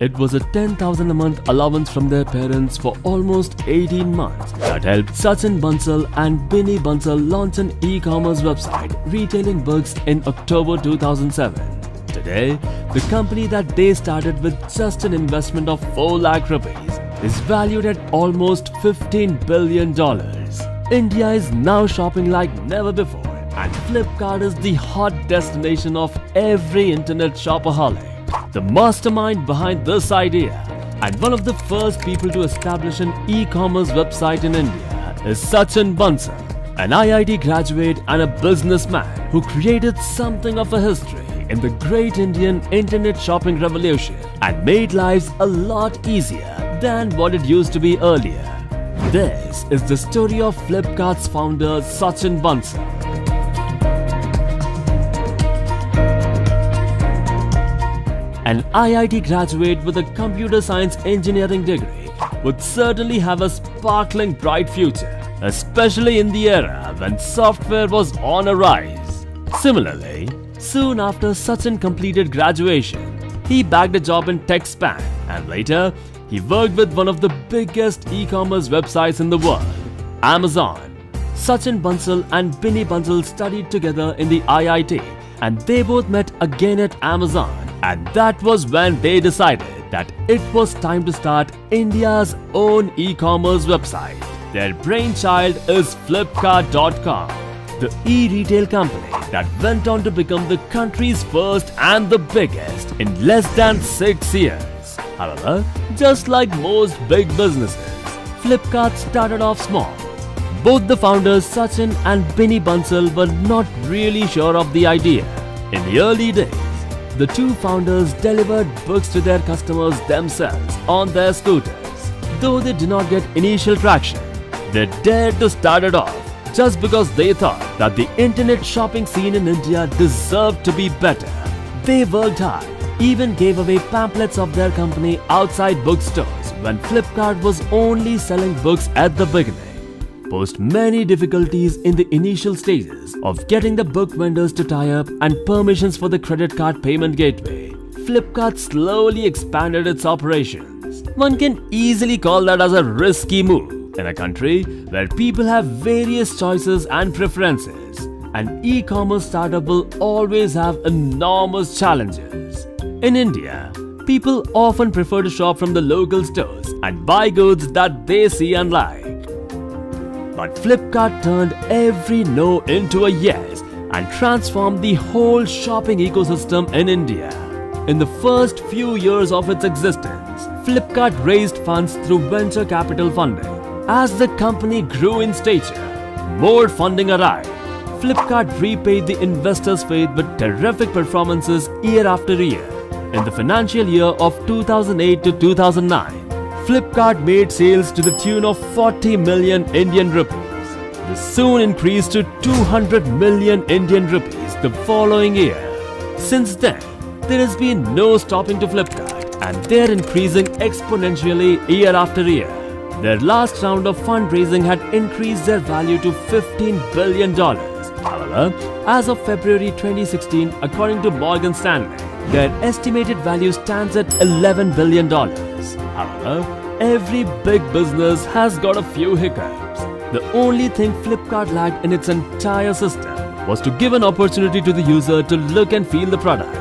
It was a 10,000 a month allowance from their parents for almost 18 months that helped Sachin Bansal and Binny Bansal launch an e-commerce website retailing books in October 2007. Today, the company that they started with just an investment of 4 lakh rupees is valued at almost $15 billion. India is now shopping like never before, and Flipkart is the hot destination of every internet shopaholic. The mastermind behind this idea and one of the first people to establish an e-commerce website in India is Sachin Bansal, an IIT graduate and a businessman who created something of a history in the great Indian internet shopping revolution and made lives a lot easier than what it used to be earlier. This is the story of Flipkart's founder Sachin Bansal. An IIT graduate with a computer science engineering degree would certainly have a sparkling bright future, especially in the era when software was on a rise. Similarly, soon after Sachin completed graduation, he bagged a job in TechSpan and later he worked with one of the biggest e-commerce websites in the world, Amazon. Sachin Bansal and Binny Bansal studied together in the IIT and they both met again at Amazon. And that was when they decided that it was time to start India's own e-commerce website. Their brainchild is Flipkart.com, the e-retail company that went on to become the country's first and the biggest in less than 6 years. However, just like most big businesses, Flipkart started off small. Both the founders Sachin and Binny Bansal were not really sure of the idea. In the early days, the two founders delivered books to their customers themselves on their scooters. Though they did not get initial traction, they dared to start it off just because they thought that the internet shopping scene in India deserved to be better. They worked hard, even gave away pamphlets of their company outside bookstores when Flipkart was only selling books at the beginning. Post many difficulties in the initial stages of getting the book vendors to tie up and permissions for the credit card payment gateway, Flipkart slowly expanded its operations. One can easily call that as a risky move in a country where people have various choices and preferences. An e-commerce startup will always have enormous challenges. In India, people often prefer to shop from the local stores and buy goods that they see and like. But Flipkart turned every no into a yes and transformed the whole shopping ecosystem in India. In the first few years of its existence, Flipkart raised funds through venture capital funding. As the company grew in stature, more funding arrived. Flipkart repaid the investors' faith with terrific performances year after year. In the financial year of 2008 to 2009, Flipkart made sales to the tune of 40 million Indian rupees. This soon increased to 200 million Indian rupees the following year. Since then, there has been no stopping to Flipkart and they're increasing exponentially year after year. Their last round of fundraising had increased their value to $15 billion. However, as of February 2016, according to Morgan Stanley, their estimated value stands at $11 billion. However, every big business has got a few hiccups. The only thing Flipkart lacked in its entire system was to give an opportunity to the user to look and feel the product.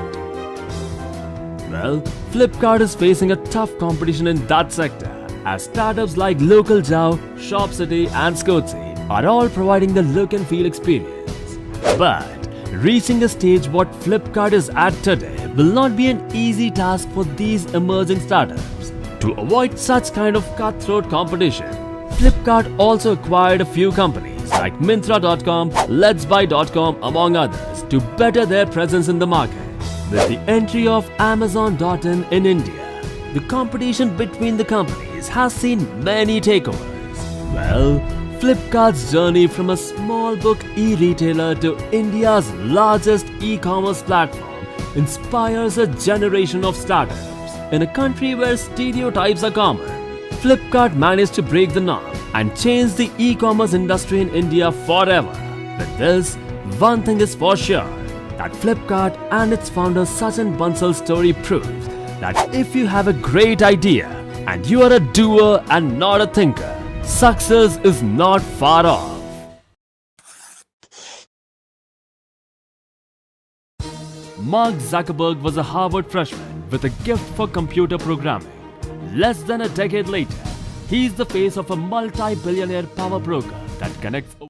Well, Flipkart is facing a tough competition in that sector, as startups like LocalJow, ShopCity and Scootsy are all providing the look and feel experience. But reaching a stage what Flipkart is at today will not be an easy task for these emerging startups. To avoid such kind of cutthroat competition, Flipkart also acquired a few companies like Myntra.com, LetsBuy.com among others to better their presence in the market. With the entry of Amazon.in in India, the competition between the companies has seen many takeovers. Well, Flipkart's journey from a small book e-retailer to India's largest e-commerce platform inspires a generation of startups. In a country where stereotypes are common, Flipkart managed to break the norm and change the e-commerce industry in India forever. With this, one thing is for sure, that Flipkart and its founder Sachin Bansal's story proves that if you have a great idea and you are a doer and not a thinker, success is not far off. Mark Zuckerberg was a Harvard freshman with a gift for computer programming. Less than a decade later, he is the face of a multi-billionaire power broker that connects